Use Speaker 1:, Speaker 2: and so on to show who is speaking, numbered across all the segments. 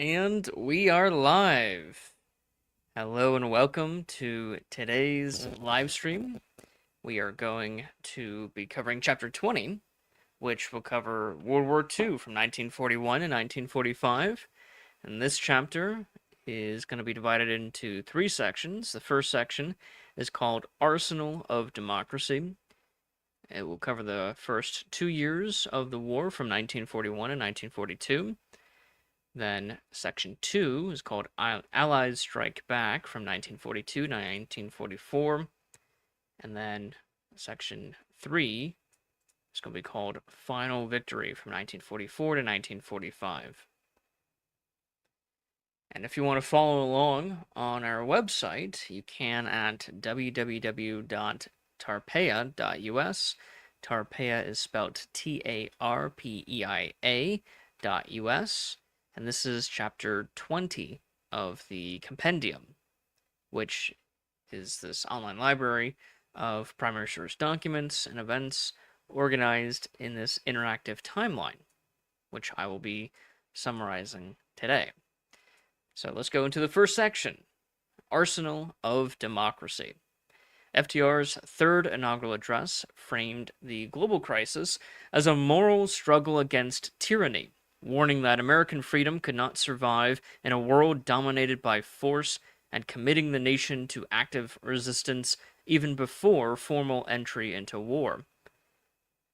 Speaker 1: And we are live. Hello and welcome to today's live stream. We are going to be covering chapter 20, which will cover World War II from 1941 to 1945. And this chapter is going to be divided into three sections. The first section is called Arsenal of Democracy. It will cover the first 2 years of the war from 1941 to 1942. Then Section 2 is called Allies Strike Back from 1942 to 1944. And then Section 3 is going to be called Final Victory from 1944 to 1945. And if you want to follow along on our website, you can at www.tarpeia.us. Tarpeia is spelled Tarpeia.us. And this is chapter 20 of the compendium, which is this online library of primary source documents and events organized in this interactive timeline, which I will be summarizing today. So let's go into the first section, Arsenal of Democracy. FDR's third inaugural address framed the global crisis as a moral struggle against tyranny, warning that American freedom could not survive in a world dominated by force and committing the nation to active resistance even before formal entry into war.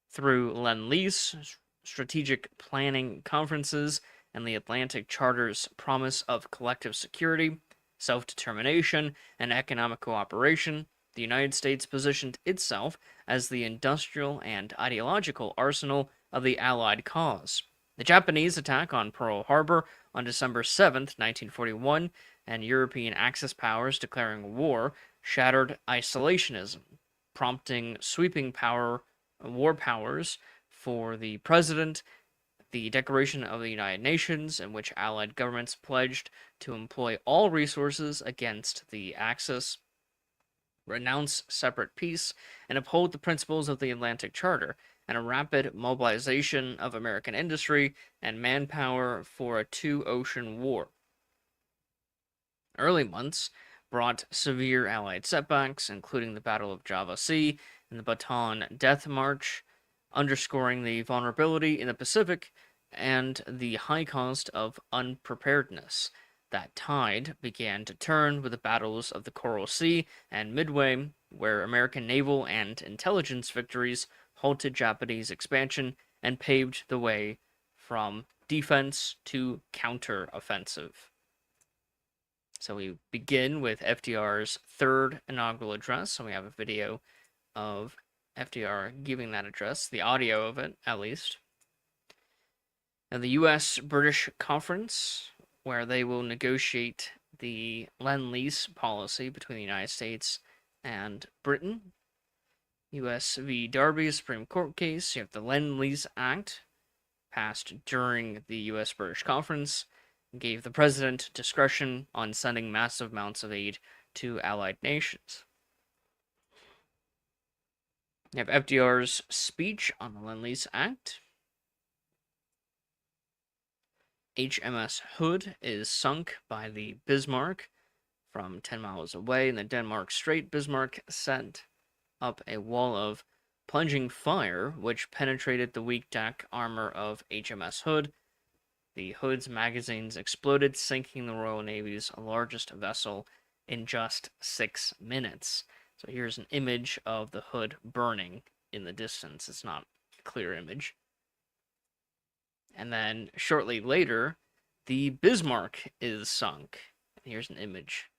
Speaker 1: Through Lend-Lease, strategic planning conferences, and the Atlantic Charter's promise of collective security, self-determination, and economic cooperation, the United States positioned itself as the industrial and ideological arsenal of the Allied cause. The Japanese attack on Pearl Harbor on December 7, 1941, and European Axis powers declaring war shattered isolationism, prompting sweeping war powers for the president, the Declaration of the United Nations, in which Allied governments pledged to employ all resources against the Axis, renounce separate peace, and uphold the principles of the Atlantic Charter, and a rapid mobilization of American industry and manpower for a two-ocean war. Early months brought severe Allied setbacks, including the Battle of Java Sea and the Bataan Death March, underscoring the vulnerability in the Pacific and the high cost of unpreparedness. That tide began to turn with the battles of the Coral Sea and Midway, where American naval and intelligence victories halted Japanese expansion and paved the way from defense to counteroffensive. So we begin with FDR's third inaugural address, and we have a video of FDR giving that address, the audio of it, at least. Now, the U.S.-British conference, where they will negotiate the Lend-Lease policy between the United States and Britain. U.S. v. Darby, Supreme Court case. You have the Lend-Lease Act, passed during the U.S.-British conference, gave the president discretion on sending massive amounts of aid to allied nations. You have FDR's speech on the Lend-Lease Act. HMS Hood is sunk by the Bismarck from 10 miles away in the Denmark Strait. Bismarck sent up a wall of plunging fire, which penetrated the weak deck armor of HMS Hood. The Hood's magazines exploded, sinking the Royal Navy's largest vessel in just 6 minutes. So here's an image of the Hood burning in the distance. It's not a clear image. And then shortly later, the Bismarck is sunk. And here's an image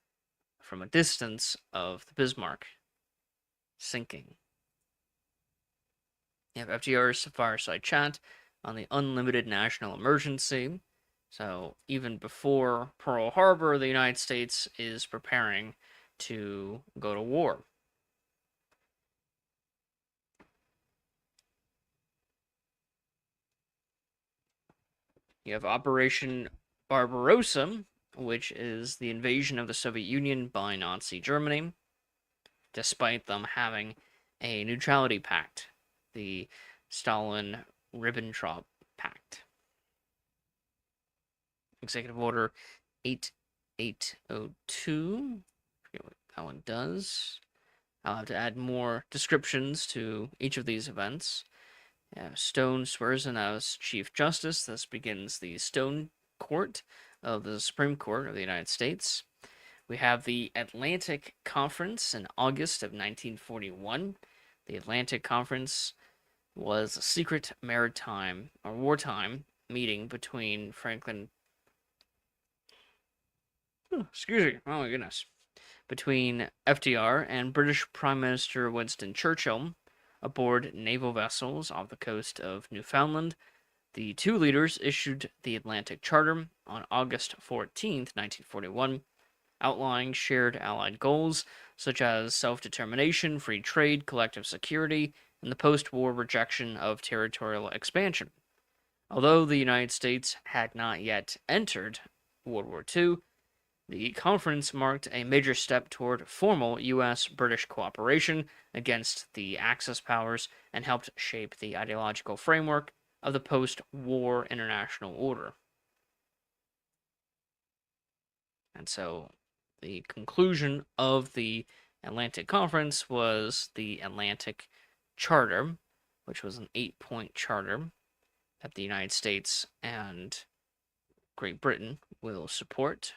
Speaker 1: from a distance of the Bismarck sinking. You have FDR's fireside chat on the unlimited national emergency. So even before Pearl Harbor, the United States is preparing to go to war. You have Operation Barbarossa, which is the invasion of the Soviet Union by Nazi Germany, despite them having a neutrality pact, the Stalin-Ribbentrop Pact. Executive Order 8802. Forget what that one does. I'll have to add more descriptions to each of these events. Stone swears in as Chief Justice. This begins the Stone Court of the Supreme Court of the United States. We have the Atlantic Conference in August of 1941. The Atlantic Conference was a secret maritime or wartime meeting between between FDR and British Prime Minister Winston Churchill aboard naval vessels off the coast of Newfoundland. The two leaders issued the Atlantic Charter on August 14th, 1941, outlining shared Allied goals such as self-determination, free trade, collective security, and the post-war rejection of territorial expansion. Although the United States had not yet entered World War II, the conference marked a major step toward formal U.S.-British cooperation against the Axis powers and helped shape the ideological framework of the post-war international order. And so the conclusion of the Atlantic Conference was the Atlantic Charter, which was an 8-point charter that the United States and Great Britain will support.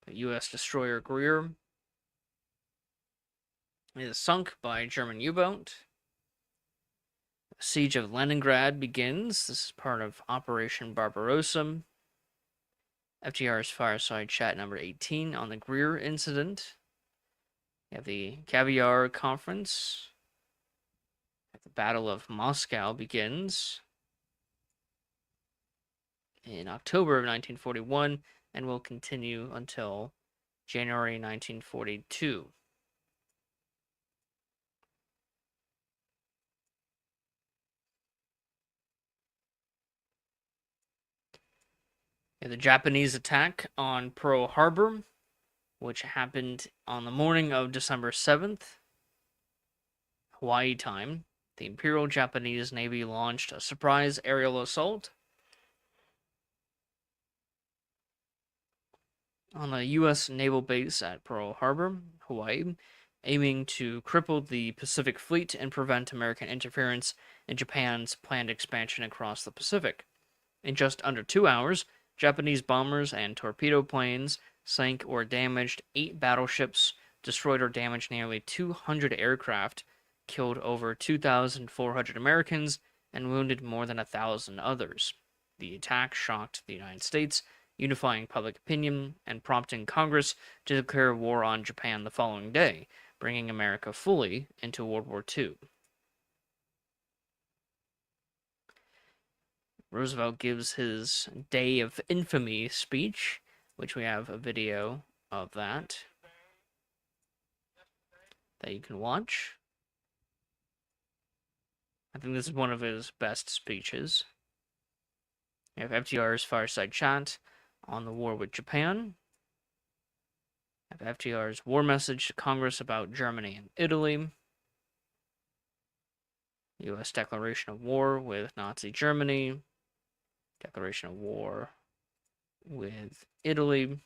Speaker 1: The U.S. destroyer Greer is sunk by German U-boat. The siege of Leningrad begins. This is part of Operation Barbarossa. FDR's fireside chat number 18 on the Greer incident. You have the Caviar Conference. The Battle of Moscow begins in October of 1941 and will continue until January 1942. The Japanese attack on Pearl Harbor, which happened on the morning of December 7th, Hawaii time. The Imperial Japanese Navy launched a surprise aerial assault on a U.S. naval base at Pearl Harbor, Hawaii, aiming to cripple the Pacific Fleet and prevent American interference in Japan's planned expansion across the Pacific. In just under 2 hours, Japanese bombers and torpedo planes sank or damaged 8 battleships, destroyed or damaged nearly 200 aircraft, killed over 2,400 Americans, and wounded more than 1,000 others. The attack shocked the United States, unifying public opinion and prompting Congress to declare war on Japan the following day, bringing America fully into World War II. Roosevelt gives his Day of Infamy speech, which we have a video of that you can watch. I think this is one of his best speeches. You have FDR's fireside chat on the war with Japan. You have FDR's war message to Congress about Germany and Italy. U.S. declaration of war with Nazi Germany. Declaration of war with Italy.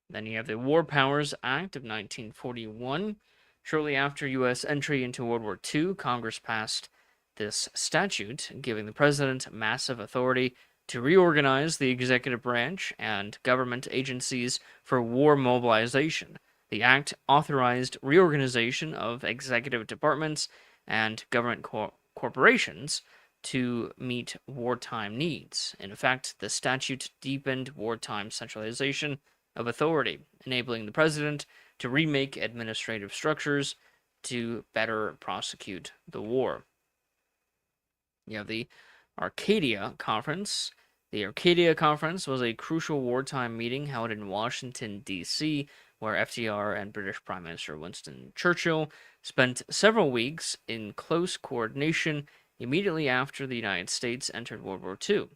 Speaker 1: Then you have the War Powers Act of 1941. Shortly after U.S. entry into World War II, Congress passed this statute, giving the president massive authority to reorganize the executive branch and government agencies for war mobilization. The act authorized reorganization of executive departments and government corporations to meet wartime needs. In effect, the statute deepened wartime centralization of authority, enabling the president to remake administrative structures to better prosecute the war. You have the Arcadia Conference. The Arcadia Conference was a crucial wartime meeting held in Washington, D.C., where FDR and British Prime Minister Winston Churchill spent several weeks in close coordination immediately after the United States entered World War II.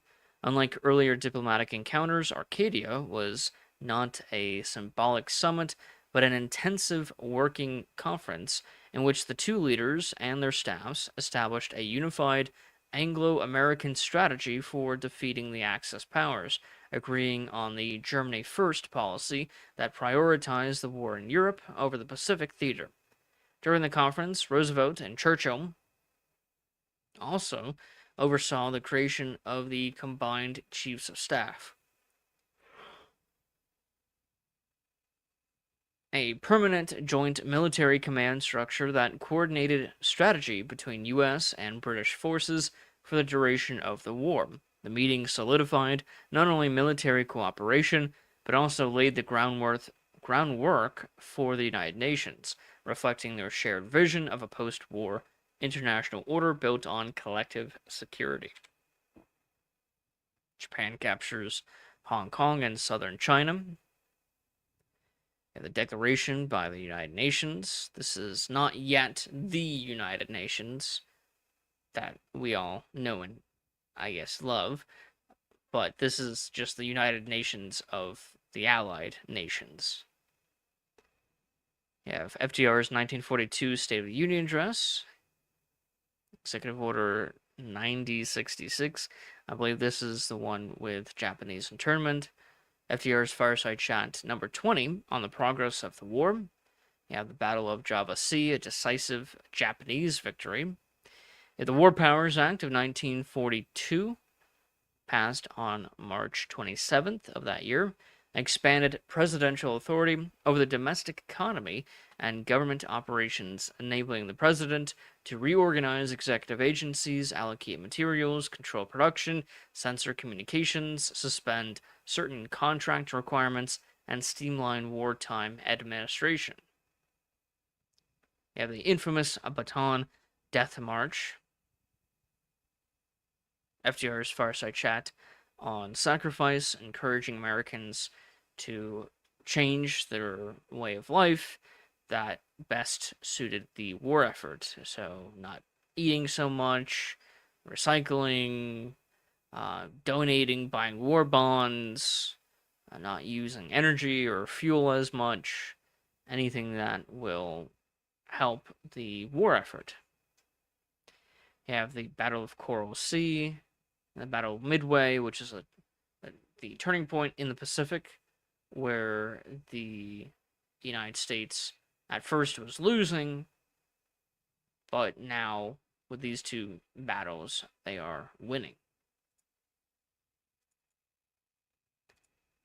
Speaker 1: Unlike earlier diplomatic encounters, Arcadia was not a symbolic summit, but an intensive working conference in which the two leaders and their staffs established a unified Anglo-American strategy for defeating the Axis powers, agreeing on the Germany First policy that prioritized the war in Europe over the Pacific theater. During the conference, Roosevelt and Churchill also oversaw the creation of the Combined Chiefs of Staff, a permanent joint military command structure that coordinated strategy between U.S. and British forces for the duration of the war. The meeting solidified not only military cooperation, but also laid the groundwork for the United Nations, reflecting their shared vision of a post-war international order built on collective security. Japan captures Hong Kong and southern China. The declaration by the United Nations. This is not yet the United Nations that we all know and, I guess, love, but this is just the United Nations of the Allied nations. You have FDR's 1942 State of the Union Address, Executive Order 9066. I believe this is the one with Japanese internment. FDR's Fireside Chat number 20 on the progress of the war. You have the Battle of Java Sea, a decisive Japanese victory. The War Powers Act of 1942, passed on March 27th of that year, expanded presidential authority over the domestic economy and government operations, enabling the president to reorganize executive agencies, allocate materials, control production, censor communications, suspend certain contract requirements, and streamline wartime administration. You have the infamous Bataan Death March, FDR's Fireside Chat on sacrifice, encouraging Americans to change their way of life that best suited the war effort. So, not eating so much, recycling, donating, buying war bonds, not using energy or fuel as much, anything that will help the war effort. You have the Battle of Coral Sea, and the Battle of Midway, which is the turning point in the Pacific, where the United States at first was losing, but now with these two battles, they are winning.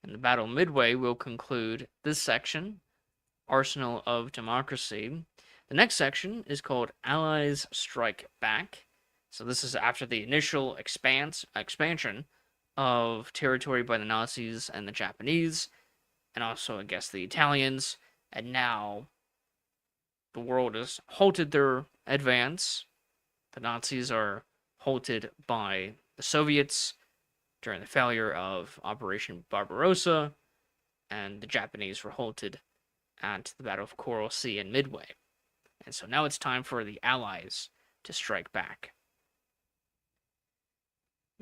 Speaker 1: And the Battle of Midway will conclude this section, Arsenal of Democracy. The next section is called Allies Strike Back. So this is after the initial expansion of territory by the Nazis and the Japanese, and also, I guess, the Italians. And now the world has halted their advance. The Nazis are halted by the Soviets during the failure of Operation Barbarossa, and the Japanese were halted at the Battle of Coral Sea and Midway. And so now it's time for the Allies to strike back.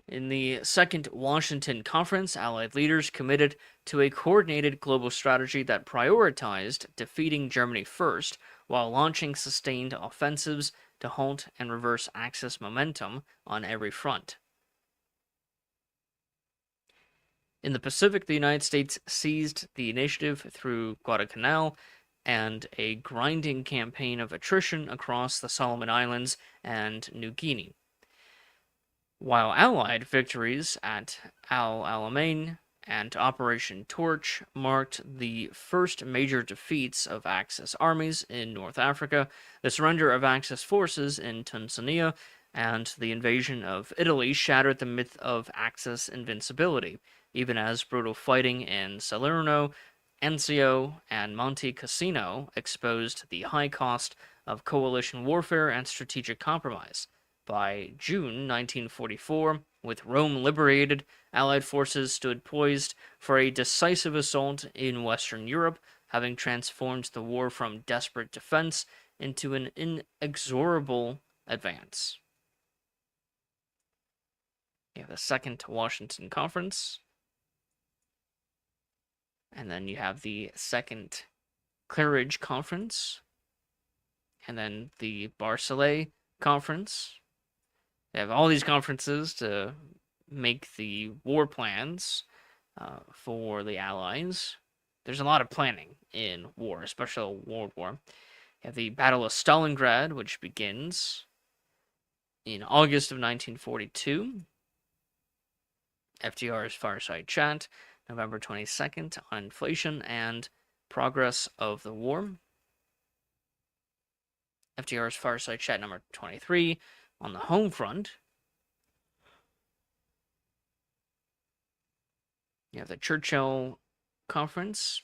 Speaker 1: In the Second Washington Conference, Allied leaders committed to a coordinated global strategy that prioritized defeating Germany first, while launching sustained offensives to halt and reverse Axis momentum on every front. In the Pacific, the United States seized the initiative through Guadalcanal and a grinding campaign of attrition across the Solomon Islands and New Guinea. While Allied victories at Al Alamein and Operation Torch marked the first major defeats of Axis armies in North Africa, the surrender of Axis forces in Tanzania and the invasion of Italy shattered the myth of Axis invincibility, even as brutal fighting in Salerno, Anzio, and Monte Cassino exposed the high cost of coalition warfare and strategic compromise. By June 1944, with Rome liberated, Allied forces stood poised for a decisive assault in Western Europe, having transformed the war from desperate defense into an inexorable advance. You have the Second Washington Conference, and then you have the Second Claridge Conference, and then the Barcelona Conference. They have all these conferences to make the war plans for the Allies. There's a lot of planning in war, especially World War. You have the Battle of Stalingrad, which begins in August of 1942. FDR's Fireside Chat, November 22nd, on inflation and progress of the war. FDR's Fireside Chat number 23 on the home front. You have the Churchill Conference,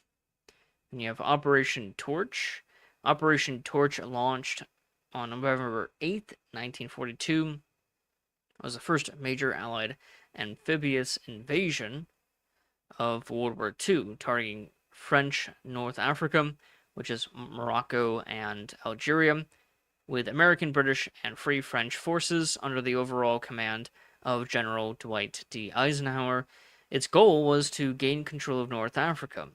Speaker 1: and you have Operation Torch. Operation Torch launched on November 8th, 1942. It was the first major Allied amphibious invasion of World War II, targeting French North Africa, which is Morocco and Algeria, with American, British, and Free French forces under the overall command of General Dwight D. Eisenhower. Its goal was to gain control of North Africa,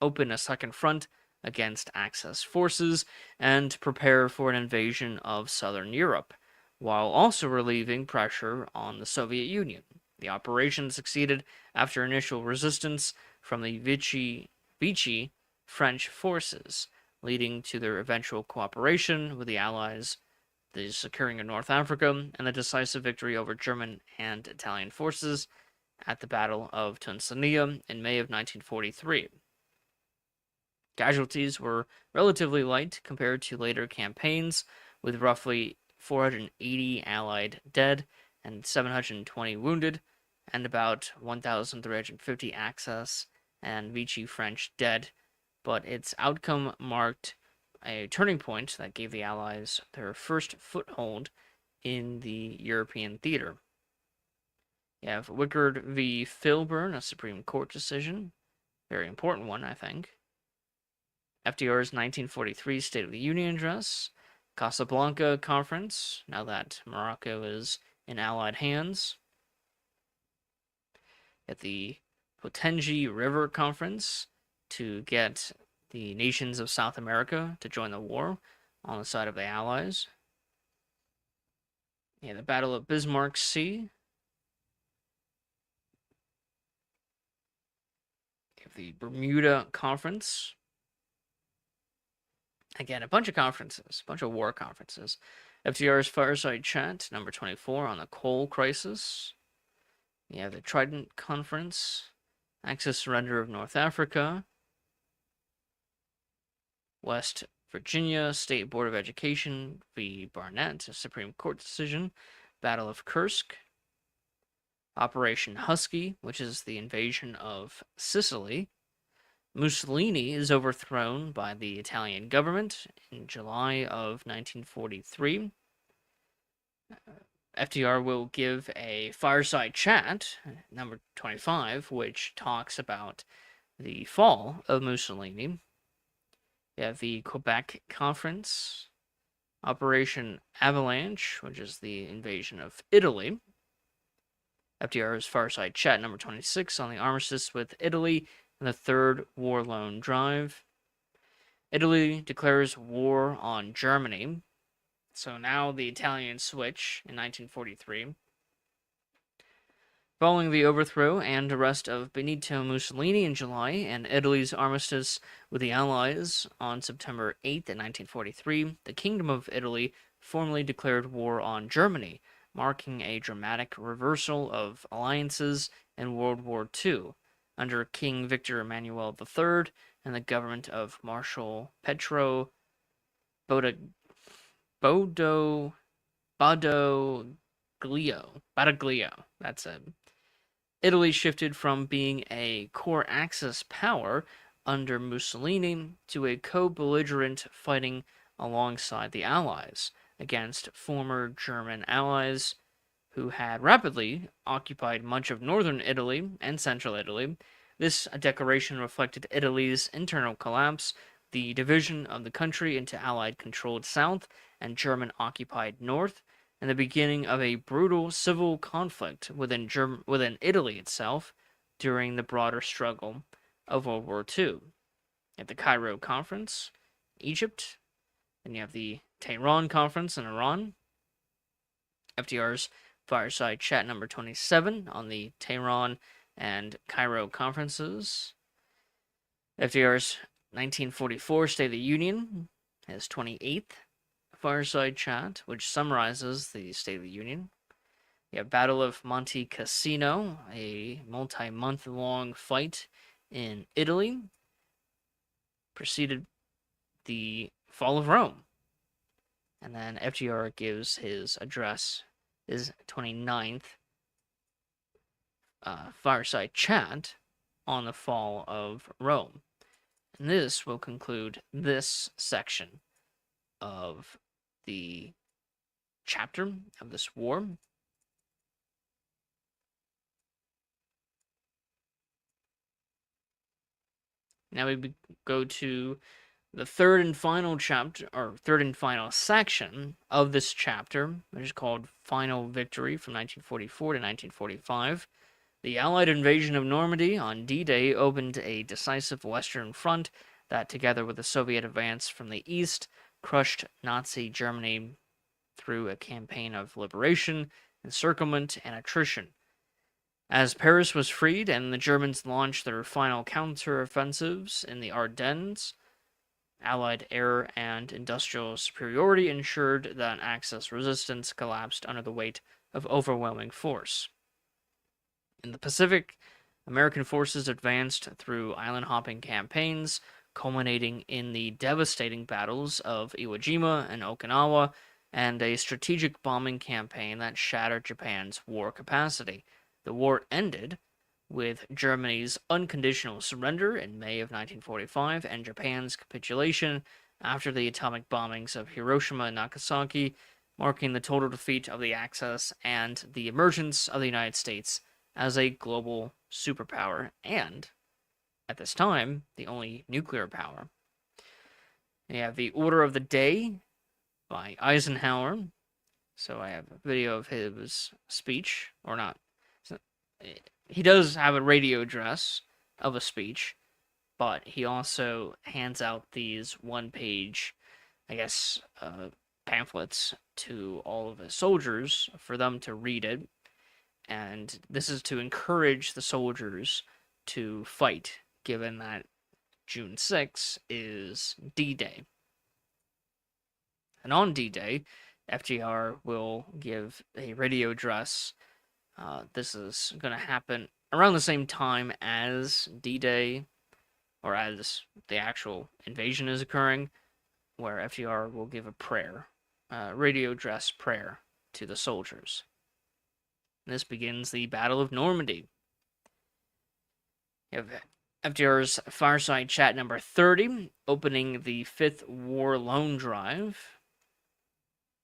Speaker 1: open a second front against Axis forces, and prepare for an invasion of southern Europe, while also relieving pressure on the Soviet Union. The operation succeeded after initial resistance from the Vichy French forces, leading to their eventual cooperation with the Allies, the securing of North Africa, and the decisive victory over German and Italian forces at the Battle of Tunisia in May of 1943. Casualties were relatively light compared to later campaigns, with roughly 480 Allied dead and 720 wounded, and about 1,350 Axis and Vichy French dead, but its outcome marked a turning point that gave the Allies their first foothold in the European theater. You have Wickard v. Filburn, a Supreme Court decision. Very important one, I think. FDR's 1943 State of the Union address. Casablanca Conference, now that Morocco is in Allied hands. At the Potengi River Conference to get the nations of South America to join the war on the side of the Allies. Yeah, the Battle of Bismarck Sea. The Bermuda Conference. Again, a bunch of conferences, a bunch of war conferences. FDR's Fireside Chat, number 24, on the coal crisis. You have the Trident Conference, Axis surrender of North Africa. West Virginia State Board of Education v. Barnett, a Supreme Court decision. Battle of Kursk. Operation Husky, which is the invasion of Sicily. Mussolini is overthrown by the Italian government in July of 1943. FDR will give a fireside chat, number 25, which talks about the fall of Mussolini. You have the Quebec Conference, Operation Avalanche, which is the invasion of Italy. FDR's Fireside Chat, number 26, on the armistice with Italy and the Third War Loan Drive. Italy declares war on Germany. So now the Italians switch in 1943. Following the overthrow and arrest of Benito Mussolini in July and Italy's armistice with the Allies on September 8th, 1943, the Kingdom of Italy formally declared war on Germany, marking a dramatic reversal of alliances in World War II under King Victor Emmanuel III and the government of Marshal Pietro Badoglio. That's it. Italy shifted from being a core Axis power under Mussolini to a co-belligerent fighting alongside the Allies against former German allies who had rapidly occupied much of northern Italy and central Italy. This declaration reflected Italy's internal collapse, the division of the country into Allied-controlled south and German-occupied north, and the beginning of a brutal civil conflict within Italy itself during the broader struggle of World War II. At the Cairo Conference, Egypt, then you have the Tehran Conference in Iran, FDR's fireside chat number 27 on the Tehran and Cairo conferences, FDR's 1944 State of the Union, his 28th fireside chat, which summarizes the State of the Union. You have Battle of Monte Cassino, a multi-month-long fight in Italy, preceded the fall of Rome. And then FDR gives his address, his 29th fireside chat on the fall of Rome. And this will conclude this section of the chapter of this war. Now we go to the third and final chapter, or third and final section of this chapter, which is called Final Victory from 1944 to 1945. The Allied invasion of Normandy on D-Day opened a decisive Western front that, together with the Soviet advance from the east, crushed Nazi Germany through a campaign of liberation, encirclement, and attrition. As Paris was freed and the Germans launched their final counter-offensives in the Ardennes, Allied air and industrial superiority ensured that Axis resistance collapsed under the weight of overwhelming force. In the Pacific, American forces advanced through island-hopping campaigns, culminating in the devastating battles of Iwo Jima and Okinawa, and a strategic bombing campaign that shattered Japan's war capacity. The war ended with Germany's unconditional surrender in May of 1945 and Japan's capitulation after the atomic bombings of Hiroshima and Nagasaki, marking the total defeat of the Axis and the emergence of the United States as a global superpower and, at this time, the only nuclear power. You have the Order of the Day by Eisenhower. So I have a video of his speech, or not. He does have a radio address of a speech, but he also hands out these one-page, I guess, pamphlets to all of his soldiers for them to read it. And this is to encourage the soldiers to fight, given that June 6th is D-Day. And on D-Day, FDR will give a radio address. This is going to happen around the same time as D-Day, or as the actual invasion is occurring, where FDR will give a prayer, radio address prayer to the soldiers. This begins the Battle of Normandy. You have FDR's fireside chat number 30, opening the Fifth War Loan Drive.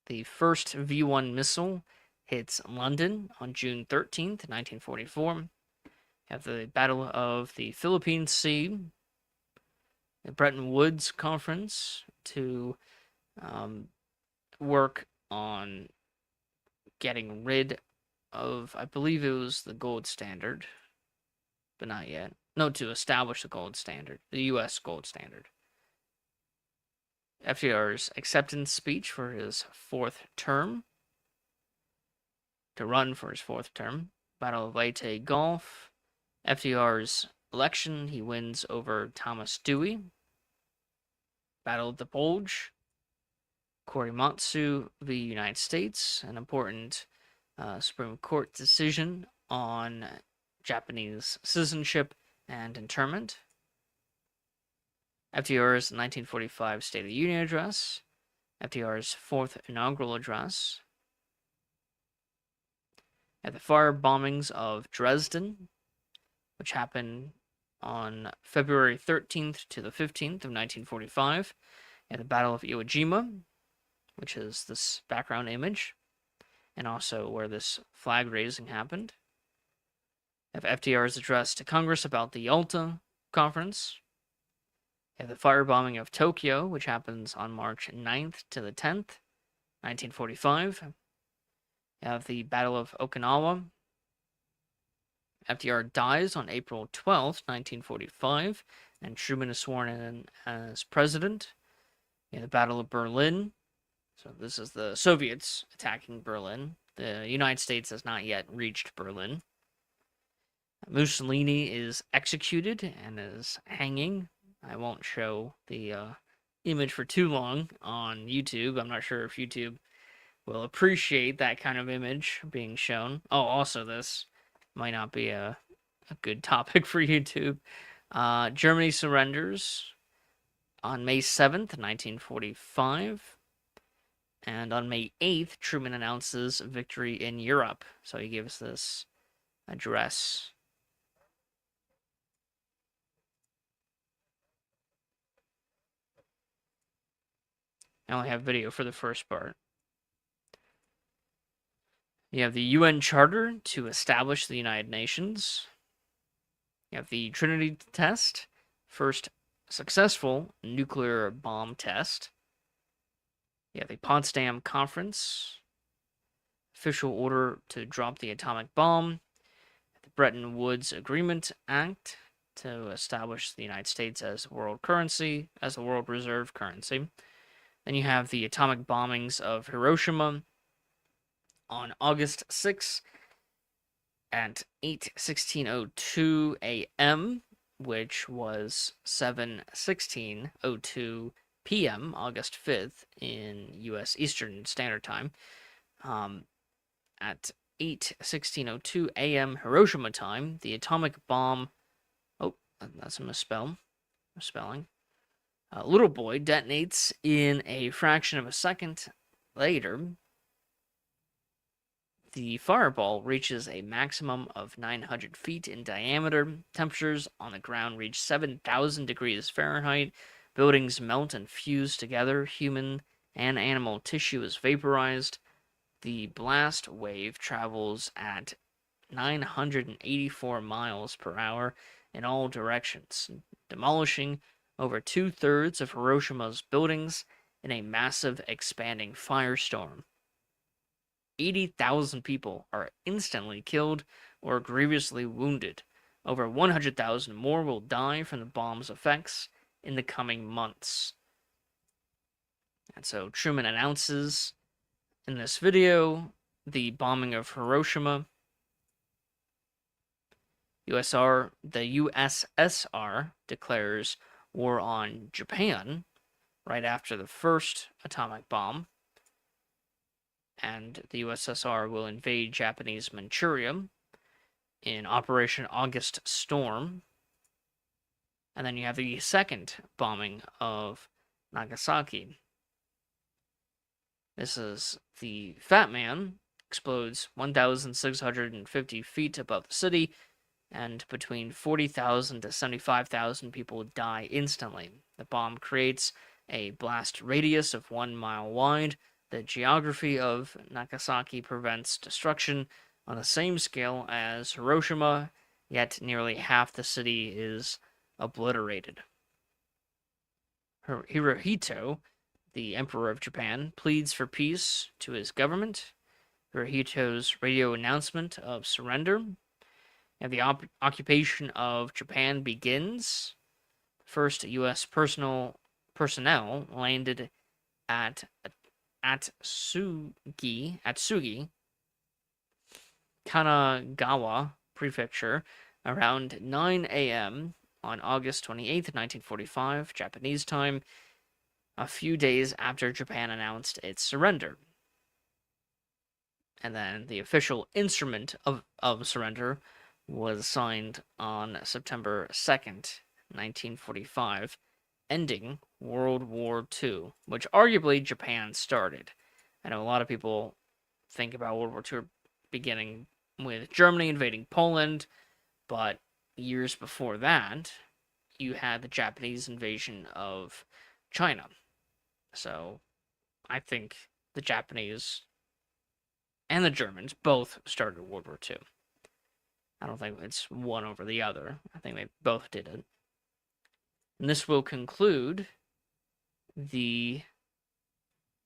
Speaker 1: The first V-1 missile hits London on June 13th, 1944. You have the Battle of the Philippine Sea, the Bretton Woods Conference to work on getting rid of, I believe it was the gold standard, but not yet. No, to establish the gold standard, the U.S. gold standard. FDR's acceptance speech for his fourth term, to run for his fourth term. Battle of Leyte Gulf. FDR's election, he wins over Thomas Dewey. Battle of the Bulge. Korematsu v. United States, an important Supreme Court decision on Japanese citizenship and internment. FDR's 1945 State of the Union address. FDR's fourth inaugural address. At the fire bombings of Dresden, which happened on February 13th to the 15th of 1945. At the Battle of Iwo Jima, which is this background image, and also where this flag raising happened. Have FDR's address to Congress about the Yalta Conference. Have the firebombing of Tokyo, which happens on March 9th to the 10th, 1945. Have the Battle of Okinawa. FDR dies on April 12th, 1945, and Truman is sworn in as president. The Battle of Berlin, So this is the Soviets attacking Berlin. The United States has not yet reached Berlin. Mussolini is executed and is hanging. I won't show the image for too long on YouTube. I'm not sure if YouTube will appreciate that kind of image being shown. Oh, also, this might not be a good topic for YouTube. Germany surrenders on May 7th, 1945. And on May 8th, Truman announces victory in Europe. So he gives this address. I only have video for the first part. You have the UN Charter to establish the United Nations. You have the Trinity test, first successful nuclear bomb test. You have the Potsdam Conference, official order to drop the atomic bomb. The Bretton Woods Agreement Act to establish the United States as world currency, as a world reserve currency. Then you have the atomic bombings of Hiroshima on August 6th at 8:16:02 a.m., which was 7:16:02 p.m., August 5th, in U.S. Eastern Standard Time. At 8:16:02 a.m. Hiroshima time, the atomic bomb. Oh, that's a misspelling. Little boy detonates in a fraction of a second later. The fireball reaches a maximum of 900 feet in diameter. Temperatures on the ground reach 7,000 degrees Fahrenheit. Buildings melt and fuse together. Human and animal tissue is vaporized. The blast wave travels at 984 miles per hour in all directions, demolishing over 2/3 of Hiroshima's buildings in a massive expanding firestorm. 80,000 people are instantly killed or grievously wounded. Over 100,000 more will die from the bomb's effects in the coming months. And so Truman announces in this video the bombing of Hiroshima. The USSR declares war on Japan right after the first atomic bomb. And the USSR will invade Japanese Manchuria in Operation August Storm. And then you have the second bombing of Nagasaki. This is the Fat Man explodes 1,650 feet above the city, and between 40,000 to 75,000 people die instantly. The bomb creates a blast radius of 1 mile wide. The geography of Nagasaki prevents destruction on the same scale as Hiroshima, yet nearly half the city is obliterated. Hirohito, the Emperor of Japan, pleads for peace to his government. Hirohito's radio announcement of surrender. And the occupation of Japan begins. First U.S. personnel landed at Atsugi, Kanagawa Prefecture, around 9 a.m. on August 28th, 1945, Japanese time, a few days after Japan announced its surrender. And then the official instrument of surrender was signed on September 2nd, 1945, ending World War II, which arguably Japan started. I know a lot of people think about World War II beginning with Germany invading Poland, but years before that, you had the Japanese invasion of China. So I think the Japanese and the Germans both started World War II. I don't think it's one over the other. I think they both did it. And this will conclude the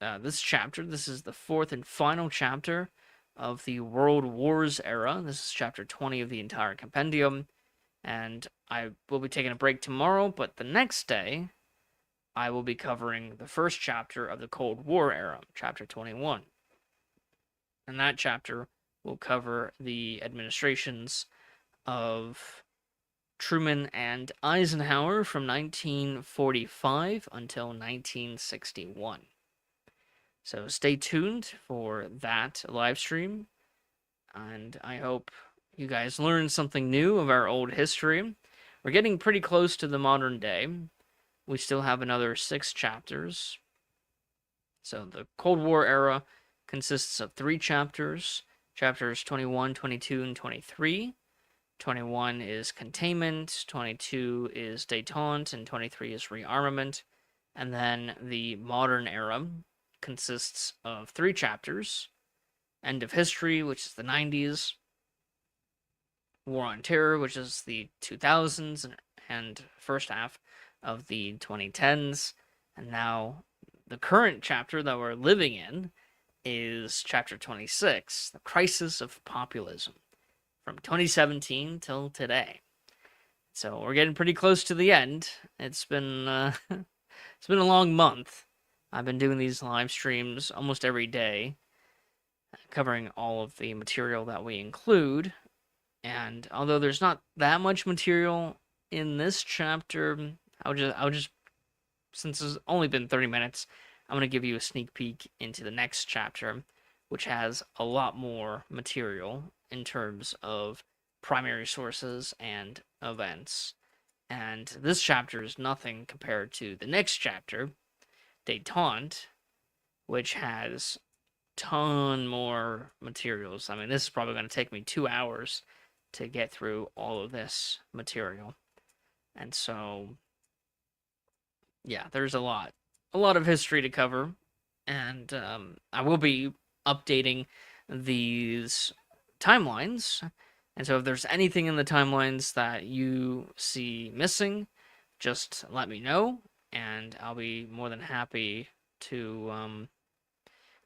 Speaker 1: this chapter. This is the fourth and final chapter of the World Wars era. This is chapter 20 of the entire compendium. And I will be taking a break tomorrow, but the next day I will be covering the first chapter of the Cold War era, chapter 21. And that chapter will cover the administrations of Truman and Eisenhower from 1945 until 1961. So stay tuned for that live stream, and I hope you guys learned something new of our old history. We're getting pretty close to the modern day. We still have another 6 chapters. So the Cold War era consists of 3 chapters, chapters 21, 22, and 23. 21 is containment, 22 is détente, and 23 is rearmament. And then the modern era consists of 3 chapters: End of History, which is the 90s, War on Terror, which is the 2000s and first half of the 2010s. And now the current chapter that we're living in is chapter 26, The Crisis of Populism, from 2017 till today. So we're getting pretty close to the end. It's been it's been a long month. I've been doing these live streams almost every day, covering all of the material that we include. And although there's not that much material in this chapter, I'll just since it's only been 30 minutes, I'm going to give you a sneak peek into the next chapter, which has a lot more material in terms of primary sources and events. And this chapter is nothing compared to the next chapter, Détente, which has ton more materials. I mean, this is probably going to take me 2 hours to get through all of this material. And so, yeah, there's a lot of history to cover. And I will be updating these timelines. And so if there's anything in the timelines that you see missing, just let me know, and I'll be more than happy to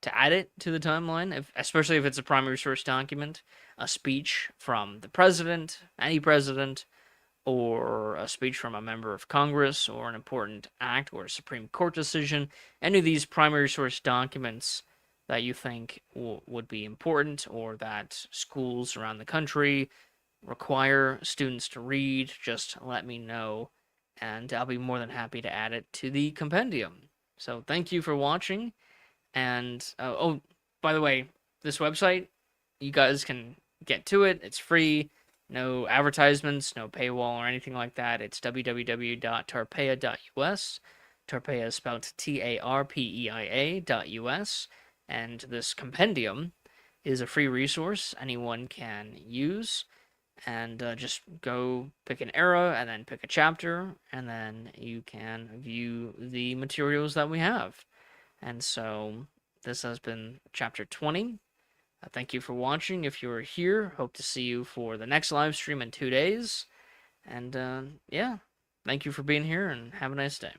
Speaker 1: add it to the timeline, especially if it's a primary source document, a speech from the president, any president, or a speech from a member of Congress, or an important act or a Supreme Court decision. Any of these primary source documents that you think would be important, or that schools around the country require students to read, just let me know, and I'll be more than happy to add it to the compendium. So thank you for watching, and oh, by the way, this website, you guys can get to it. It's free, no advertisements, no paywall or anything like that. It's www.tarpeia.us. Tarpeia is spelled TARPEIA.us. And this compendium is a free resource anyone can use. And just go pick an era and then pick a chapter, and then you can view the materials that we have. And so this has been chapter 20. Thank you for watching. If you were here, hope to see you for the next live stream in 2 days. And yeah, thank you for being here, and have a nice day.